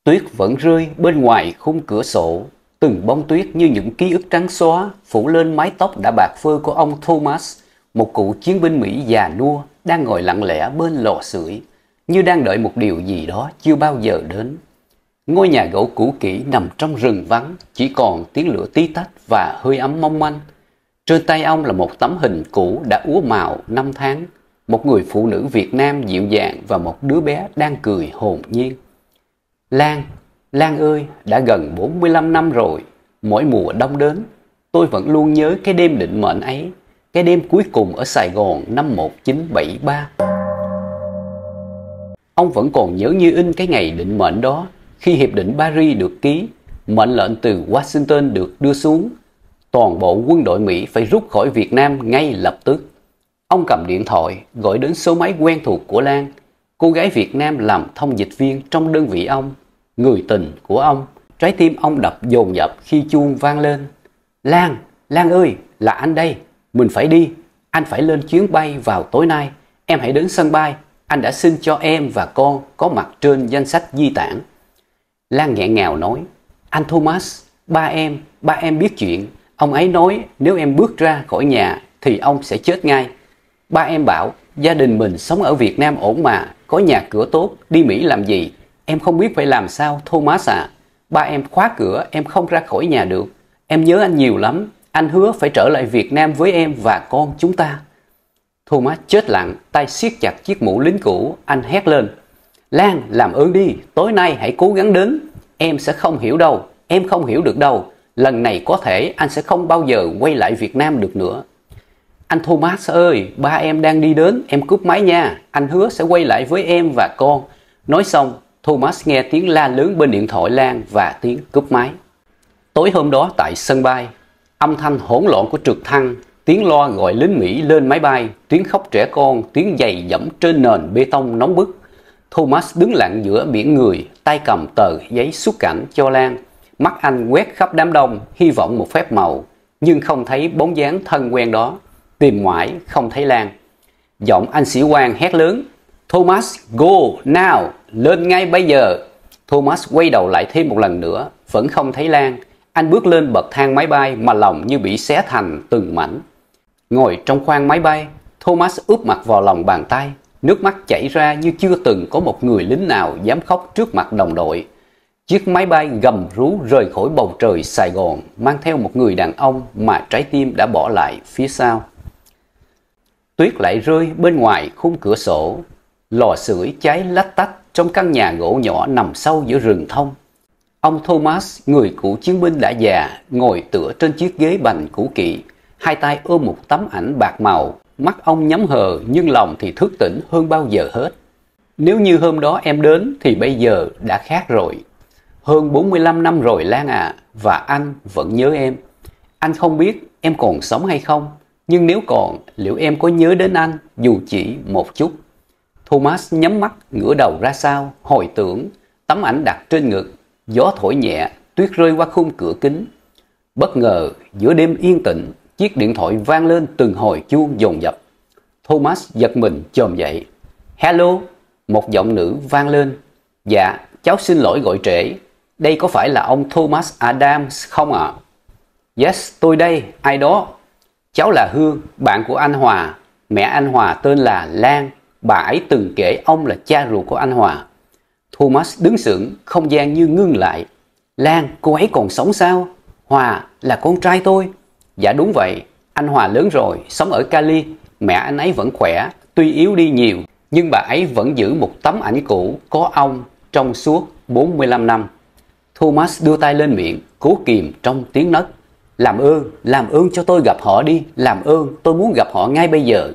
Tuyết vẫn rơi bên ngoài khung cửa sổ, từng bông tuyết như những ký ức trắng xóa phủ lên mái tóc đã bạc phơ của ông Thomas, một cựu chiến binh Mỹ già nua đang ngồi lặng lẽ bên lò sưởi, như đang đợi một điều gì đó chưa bao giờ đến. Ngôi nhà gỗ cũ kỹ nằm trong rừng vắng, chỉ còn tiếng lửa tí tách và hơi ấm mong manh. Trên tay ông là một tấm hình cũ đã úa màu năm tháng, một người phụ nữ Việt Nam dịu dàng và một đứa bé đang cười hồn nhiên. Lan, Lan ơi, đã gần 45 năm rồi, mỗi mùa đông đến, tôi vẫn luôn nhớ cái đêm định mệnh ấy, cái đêm cuối cùng ở Sài Gòn năm 1973. Ông vẫn còn nhớ như in cái ngày định mệnh đó, khi Hiệp định Paris được ký, mệnh lệnh từ Washington được đưa xuống, toàn bộ quân đội Mỹ phải rút khỏi Việt Nam ngay lập tức. Ông cầm điện thoại gọi đến số máy quen thuộc của Lan, cô gái Việt Nam làm thông dịch viên trong đơn vị ông, người tình của ông. Trái tim ông đập dồn dập khi chuông vang lên. Lan, Lan ơi, là anh đây, mình phải đi, anh phải lên chuyến bay vào tối nay, em hãy đến sân bay, anh đã xin cho em và con có mặt trên danh sách di tản. Lan nghẹn ngào nói, anh Thomas, ba em biết chuyện, ông ấy nói nếu em bước ra khỏi nhà thì ông sẽ chết ngay. Ba em bảo gia đình mình sống ở Việt Nam ổn mà, có nhà cửa tốt, đi Mỹ làm gì? Em không biết phải làm sao Thomas à. Ba em khóa cửa, em không ra khỏi nhà được. Em nhớ anh nhiều lắm, anh hứa phải trở lại Việt Nam với em và con chúng ta. Thomas chết lặng, tay siết chặt chiếc mũ lính cũ, anh hét lên. Lan, làm ơn đi, tối nay hãy cố gắng đến. Em sẽ không hiểu đâu, em không hiểu được đâu. Lần này có thể anh sẽ không bao giờ quay lại Việt Nam được nữa. Anh Thomas ơi, ba em đang đi đến, em cúp máy nha. Anh hứa sẽ quay lại với em và con. Nói xong, Thomas nghe tiếng la lớn bên điện thoại Lan và tiếng cúp máy. Tối hôm đó tại sân bay, âm thanh hỗn loạn của trực thăng, tiếng loa gọi lính Mỹ lên máy bay, tiếng khóc trẻ con, tiếng giày giẫm trên nền bê tông nóng bức. Thomas đứng lặng giữa biển người, tay cầm tờ giấy xuất cảnh cho Lan. Mắt anh quét khắp đám đông, hy vọng một phép màu, nhưng không thấy bóng dáng thân quen đó. Tìm mãi không thấy Lan. Giọng anh sĩ quan hét lớn, Thomas, go now, lên ngay bây giờ. Thomas quay đầu lại thêm một lần nữa, vẫn không thấy Lan. Anh bước lên bậc thang máy bay mà lòng như bị xé thành từng mảnh. Ngồi trong khoang máy bay, Thomas úp mặt vào lòng bàn tay, nước mắt chảy ra như chưa từng có một người lính nào dám khóc trước mặt đồng đội. Chiếc máy bay gầm rú rời khỏi bầu trời Sài Gòn, mang theo một người đàn ông mà trái tim đã bỏ lại phía sau. Tuyết lại rơi bên ngoài khung cửa sổ, lò sưởi cháy lách tách trong căn nhà gỗ nhỏ nằm sâu giữa rừng thông. Ông Thomas, người cựu chiến binh đã già, ngồi tựa trên chiếc ghế bành cũ kỹ, hai tay ôm một tấm ảnh bạc màu, mắt ông nhắm hờ nhưng lòng thì thức tỉnh hơn bao giờ hết. Nếu như hôm đó em đến thì bây giờ đã khác rồi. Hơn 45 năm rồi Lan à, và anh vẫn nhớ em. Anh không biết em còn sống hay không, nhưng nếu còn, liệu em có nhớ đến anh dù chỉ một chút? Thomas nhắm mắt, ngửa đầu ra sau, hồi tưởng, tấm ảnh đặt trên ngực, gió thổi nhẹ, tuyết rơi qua khung cửa kính. Bất ngờ, giữa đêm yên tĩnh, chiếc điện thoại vang lên từng hồi chuông dồn dập. Thomas giật mình chồm dậy. Hello, một giọng nữ vang lên. Dạ, cháu xin lỗi gọi trễ. Đây có phải là ông Thomas Adams không ạ? Yes, tôi đây, ai đó? Cháu là Hương, bạn của anh Hòa. Mẹ anh Hòa tên là Lan. Bà ấy từng kể ông là cha ruột của anh Hòa. Thomas đứng sững, không gian như ngưng lại. Lan, cô ấy còn sống sao? Hòa, là con trai tôi. Dạ đúng vậy, anh Hòa lớn rồi, sống ở Cali. Mẹ anh ấy vẫn khỏe, tuy yếu đi nhiều, nhưng bà ấy vẫn giữ một tấm ảnh cũ có ông trong suốt 45 năm. Thomas đưa tay lên miệng, cố kìm trong tiếng nấc. Làm ơn cho tôi gặp họ đi, làm ơn, tôi muốn gặp họ ngay bây giờ.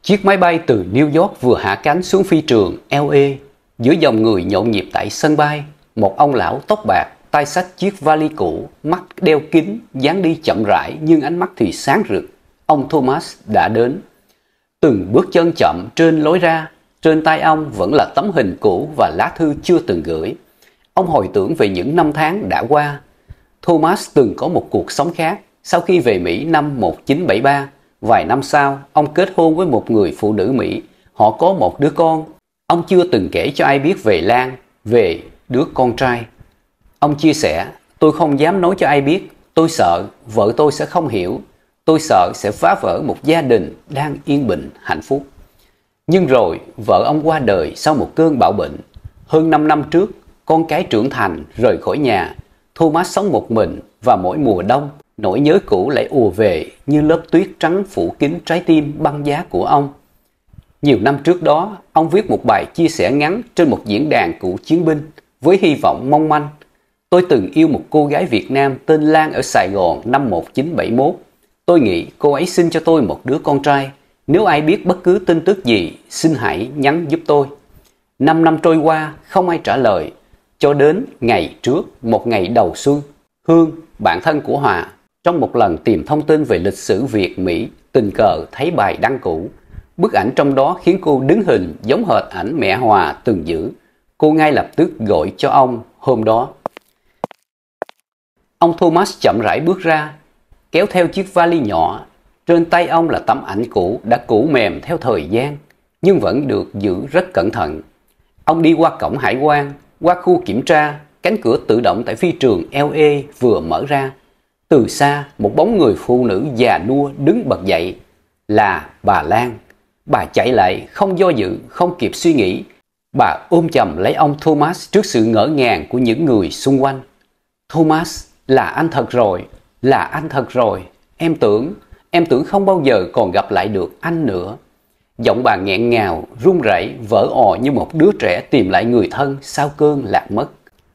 Chiếc máy bay từ New York vừa hạ cánh xuống phi trường LA. Giữa dòng người nhộn nhịp tại sân bay, một ông lão tóc bạc, tay xách chiếc vali cũ, mắt đeo kính, dáng đi chậm rãi nhưng ánh mắt thì sáng rực. Ông Thomas đã đến. Từng bước chân chậm trên lối ra, trên tay ông vẫn là tấm hình cũ và lá thư chưa từng gửi. Ông hồi tưởng về những năm tháng đã qua. Thomas từng có một cuộc sống khác sau khi về Mỹ năm 1973. Vài năm sau, ông kết hôn với một người phụ nữ Mỹ. Họ có một đứa con. Ông chưa từng kể cho ai biết về Lan. về đứa con trai. Ông chia sẻ, tôi không dám nói cho ai biết, tôi sợ vợ tôi sẽ không hiểu, tôi sợ sẽ phá vỡ một gia đình đang yên bình, hạnh phúc. Nhưng rồi vợ ông qua đời sau một cơn bạo bệnh. Hơn 5 năm trước, con cái trưởng thành rời khỏi nhà, Thomas sống một mình và mỗi mùa đông, nỗi nhớ cũ lại ùa về như lớp tuyết trắng phủ kín trái tim băng giá của ông. Nhiều năm trước đó, ông viết một bài chia sẻ ngắn trên một diễn đàn cựu chiến binh với hy vọng mong manh. Tôi từng yêu một cô gái Việt Nam tên Lan ở Sài Gòn năm 1971. Tôi nghĩ cô ấy sinh cho tôi một đứa con trai. Nếu ai biết bất cứ tin tức gì, xin hãy nhắn giúp tôi. 5 năm trôi qua, không ai trả lời. Cho đến ngày trước, một ngày đầu xuân, Hương, bạn thân của Hòa, trong một lần tìm thông tin về lịch sử Việt-Mỹ, tình cờ thấy bài đăng cũ. Bức ảnh trong đó khiến cô đứng hình giống hệt ảnh mẹ Hòa từng giữ. Cô ngay lập tức gọi cho ông hôm đó. Ông Thomas chậm rãi bước ra, kéo theo chiếc vali nhỏ. Trên tay ông là tấm ảnh cũ đã cũ mềm theo thời gian, nhưng vẫn được giữ rất cẩn thận. Ông đi qua cổng hải quan, qua khu kiểm tra, cánh cửa tự động tại phi trường LA vừa mở ra. Từ xa, một bóng người phụ nữ già nua đứng bật dậy. Là bà Lan. Bà chạy lại, không do dự, không kịp suy nghĩ. Bà ôm chầm lấy ông Thomas trước sự ngỡ ngàng của những người xung quanh. Thomas, là anh thật rồi, là anh thật rồi. Em tưởng không bao giờ còn gặp lại được anh nữa. Giọng bà nghẹn ngào, run rẩy, vỡ òa như một đứa trẻ tìm lại người thân sau cơn lạc mất.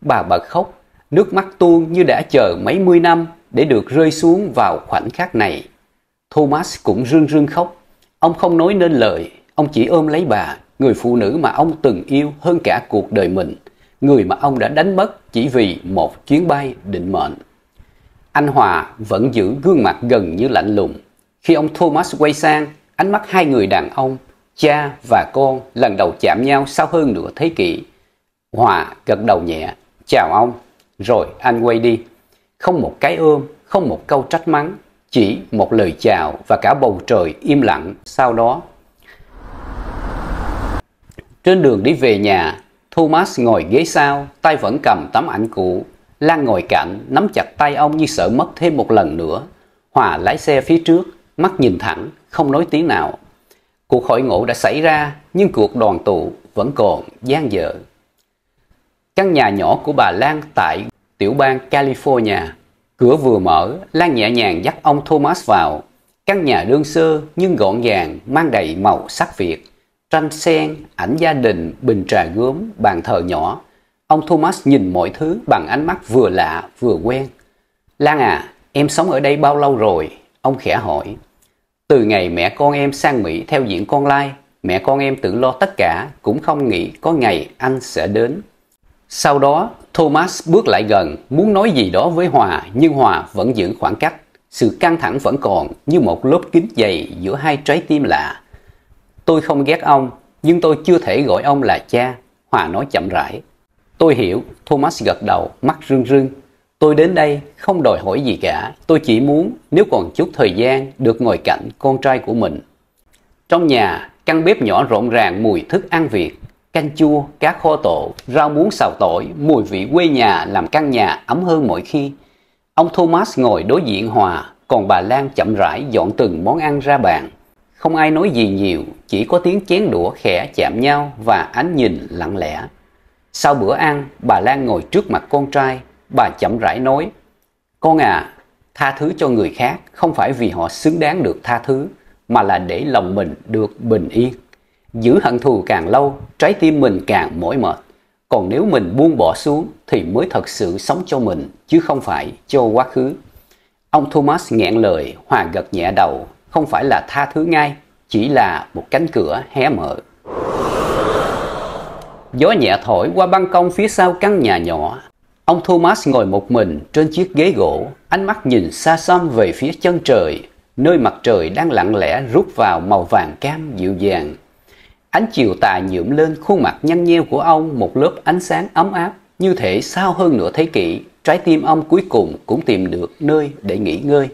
Bà bật khóc, nước mắt tuôn như đã chờ mấy mươi năm để được rơi xuống vào khoảnh khắc này. Thomas cũng rưng rưng khóc. Ông không nói nên lời, ông chỉ ôm lấy bà, người phụ nữ mà ông từng yêu hơn cả cuộc đời mình, người mà ông đã đánh mất chỉ vì một chuyến bay định mệnh. Anh Hòa vẫn giữ gương mặt gần như lạnh lùng. Khi ông Thomas quay sang, ánh mắt hai người đàn ông, cha và con, lần đầu chạm nhau sau hơn nửa thế kỷ. Hòa gật đầu nhẹ, chào ông, rồi anh quay đi. Không một cái ôm, không một câu trách mắng, chỉ một lời chào và cả bầu trời im lặng sau đó. Trên đường đi về nhà, Thomas ngồi ghế sau, tay vẫn cầm tấm ảnh cũ. Lan ngồi cạnh, nắm chặt tay ông như sợ mất thêm một lần nữa. Hòa lái xe phía trước, mắt nhìn thẳng, không nói tiếng nào. Cuộc hội ngộ đã xảy ra, nhưng cuộc đoàn tụ vẫn còn dang dở. Căn nhà nhỏ của bà Lan tại tiểu bang California. Cửa vừa mở, Lan nhẹ nhàng dắt ông Thomas vào. Căn nhà đơn sơ nhưng gọn gàng, mang đầy màu sắc Việt. Tranh sen, ảnh gia đình, bình trà gốm, bàn thờ nhỏ. Ông Thomas nhìn mọi thứ bằng ánh mắt vừa lạ vừa quen. Lan à, em sống ở đây bao lâu rồi? Ông khẽ hỏi. Từ ngày mẹ con em sang Mỹ theo diễn con lai, mẹ con em tự lo tất cả, cũng không nghĩ có ngày anh sẽ đến. Sau đó, Thomas bước lại gần, muốn nói gì đó với Hòa, nhưng Hòa vẫn giữ khoảng cách. Sự căng thẳng vẫn còn như một lớp kính dày giữa hai trái tim lạ. Tôi không ghét ông, nhưng tôi chưa thể gọi ông là cha, Hòa nói chậm rãi. Tôi hiểu, Thomas gật đầu, mắt rưng rưng. Tôi đến đây không đòi hỏi gì cả, tôi chỉ muốn nếu còn chút thời gian được ngồi cạnh con trai của mình. Trong nhà, căn bếp nhỏ rộn ràng mùi thức ăn Việt, canh chua, cá kho tộ, rau muống xào tỏi, mùi vị quê nhà làm căn nhà ấm hơn mọi khi. Ông Thomas ngồi đối diện Hòa, còn bà Lan chậm rãi dọn từng món ăn ra bàn. Không ai nói gì nhiều, chỉ có tiếng chén đũa khẽ chạm nhau và ánh nhìn lặng lẽ. Sau bữa ăn, bà Lan ngồi trước mặt con trai, bà chậm rãi nói, con à, tha thứ cho người khác không phải vì họ xứng đáng được tha thứ, mà là để lòng mình được bình yên. Giữ hận thù càng lâu, trái tim mình càng mỏi mệt. Còn nếu mình buông bỏ xuống thì mới thật sự sống cho mình, chứ không phải cho quá khứ. Ông Thomas nghẹn lời, Hòa gật nhẹ đầu, không phải là tha thứ ngay, chỉ là một cánh cửa hé mở. Gió nhẹ thổi qua ban công phía sau căn nhà nhỏ. Ông Thomas ngồi một mình trên chiếc ghế gỗ, ánh mắt nhìn xa xăm về phía chân trời, nơi mặt trời đang lặng lẽ rút vào màu vàng cam dịu dàng. Ánh chiều tà nhuộm lên khuôn mặt nhăn nheo của ông một lớp ánh sáng ấm áp, như thể sau hơn nửa thế kỷ, trái tim ông cuối cùng cũng tìm được nơi để nghỉ ngơi.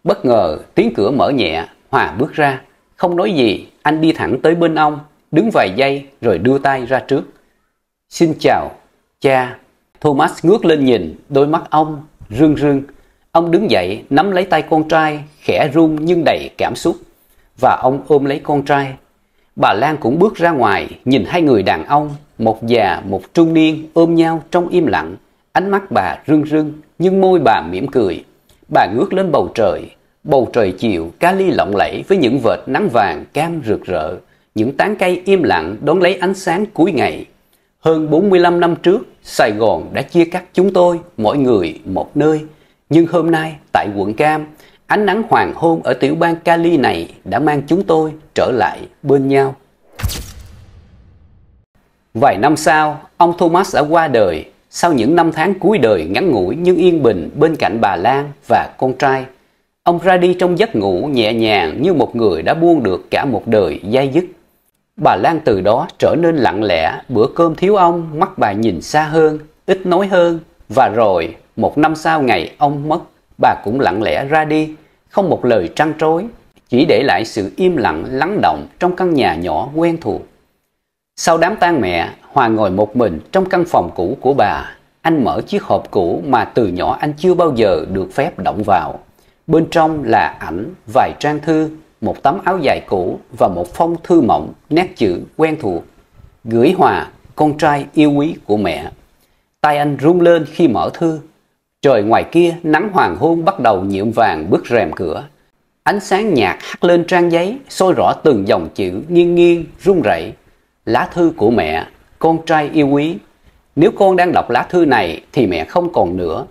Bất ngờ, tiếng cửa mở nhẹ, Hòa bước ra. Không nói gì, anh đi thẳng tới bên ông, đứng vài giây rồi đưa tay ra trước. Xin chào, Cha. Thomas ngước lên nhìn, đôi mắt ông rưng rưng. Ông đứng dậy, nắm lấy tay con trai, khẽ run nhưng đầy cảm xúc. Và ông ôm lấy con trai. Bà Lan cũng bước ra ngoài, nhìn hai người đàn ông, một già, một trung niên ôm nhau trong im lặng. Ánh mắt bà rưng rưng, nhưng môi bà mỉm cười. Bà ngước lên bầu trời chiều kali lộng lẫy với những vệt nắng vàng cam rực rỡ. Những tán cây im lặng đón lấy ánh sáng cuối ngày. Hơn 45 năm trước, Sài Gòn đã chia cắt chúng tôi, mỗi người một nơi. Nhưng hôm nay, tại quận Cam, ánh nắng hoàng hôn ở tiểu bang Cali này đã mang chúng tôi trở lại bên nhau. Vài năm sau, ông Thomas đã qua đời. Sau những năm tháng cuối đời ngắn ngủi nhưng yên bình bên cạnh bà Lan và con trai, ông ra đi trong giấc ngủ nhẹ nhàng như một người đã buông được cả một đời dai dứt. Bà Lan từ đó trở nên lặng lẽ, bữa cơm thiếu ông, mắt bà nhìn xa hơn, ít nói hơn. Và rồi, một năm sau ngày ông mất, bà cũng lặng lẽ ra đi, không một lời trăn trối, chỉ để lại sự im lặng lắng động trong căn nhà nhỏ quen thuộc. Sau đám tang mẹ, Hòa ngồi một mình trong căn phòng cũ của bà. Anh mở chiếc hộp cũ mà từ nhỏ anh chưa bao giờ được phép động vào. Bên trong là ảnh, vài trang thư, một tấm áo dài cũ và một phong thư mỏng, nét chữ quen thuộc. Gửi Hòa, con trai yêu quý của mẹ. Tay anh run lên khi mở thư. Trời ngoài kia, nắng hoàng hôn bắt đầu nhuộm vàng bức rèm cửa. Ánh sáng nhạt hắt lên trang giấy, soi rõ từng dòng chữ nghiêng nghiêng, run rẩy. Lá thư của mẹ, con trai yêu quý. Nếu con đang đọc lá thư này thì mẹ không còn nữa.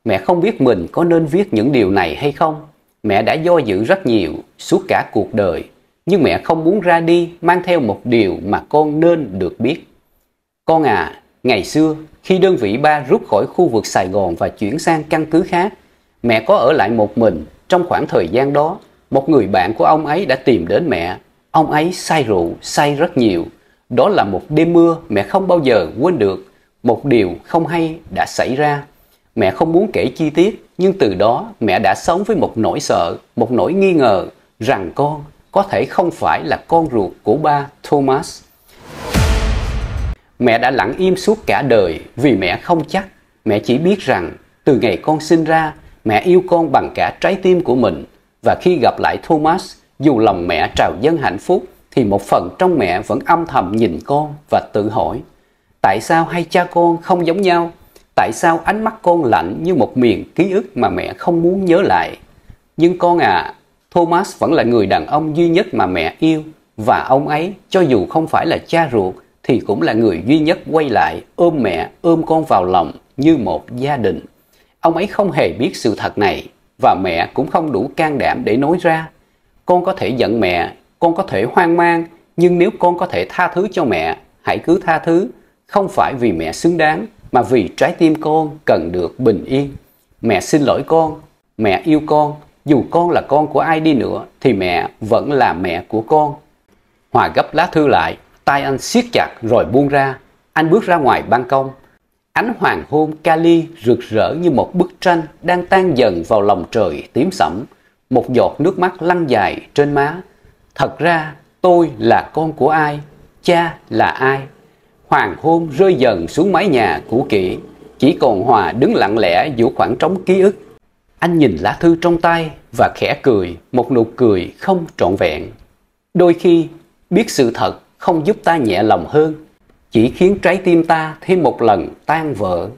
Mẹ không biết mình có nên viết những điều này hay không. Mẹ đã do dự rất nhiều suốt cả cuộc đời. Nhưng mẹ không muốn ra đi mang theo một điều mà con nên được biết. Con à, ngày xưa khi đơn vị 3 rút khỏi khu vực Sài Gòn và chuyển sang căn cứ khác, mẹ có ở lại một mình. Trong khoảng thời gian đó, một người bạn của ông ấy đã tìm đến mẹ. Ông ấy say rượu, say rất nhiều. Đó là một đêm mưa mẹ không bao giờ quên được. Một điều không hay đã xảy ra. Mẹ không muốn kể chi tiết, nhưng từ đó mẹ đã sống với một nỗi sợ, một nỗi nghi ngờ rằng con có thể không phải là con ruột của ba Thomas. Mẹ đã lặng im suốt cả đời vì mẹ không chắc. Mẹ chỉ biết rằng từ ngày con sinh ra, mẹ yêu con bằng cả trái tim của mình. Và khi gặp lại Thomas, dù lòng mẹ trào dâng hạnh phúc, thì một phần trong mẹ vẫn âm thầm nhìn con và tự hỏi: tại sao hai cha con không giống nhau? Tại sao ánh mắt con lạnh như một miền ký ức mà mẹ không muốn nhớ lại? Nhưng con à, Thomas vẫn là người đàn ông duy nhất mà mẹ yêu. Và ông ấy, cho dù không phải là cha ruột, thì cũng là người duy nhất quay lại ôm mẹ, ôm con vào lòng như một gia đình. Ông ấy không hề biết sự thật này, và mẹ cũng không đủ can đảm để nói ra. Con có thể giận mẹ, con có thể hoang mang, nhưng nếu con có thể tha thứ cho mẹ, hãy cứ tha thứ. Không phải vì mẹ xứng đáng, mà vì trái tim con cần được bình yên. Mẹ xin lỗi con, mẹ yêu con. Dù con là con của ai đi nữa, thì mẹ vẫn là mẹ của con. Hòa gấp lá thư lại, tay anh siết chặt rồi buông ra. Anh bước ra ngoài ban công. Ánh hoàng hôn Cali rực rỡ như một bức tranh đang tan dần vào lòng trời tím sẫm. Một giọt nước mắt lăn dài trên má. Thật ra tôi là con của ai? Cha là ai? Hoàng hôn rơi dần xuống mái nhà cũ kỹ. Chỉ còn Hòa đứng lặng lẽ giữa khoảng trống ký ức. Anh nhìn lá thư trong tay và khẽ cười, một nụ cười không trọn vẹn. Đôi khi biết sự thật không giúp ta nhẹ lòng hơn, chỉ khiến trái tim ta thêm một lần tan vỡ.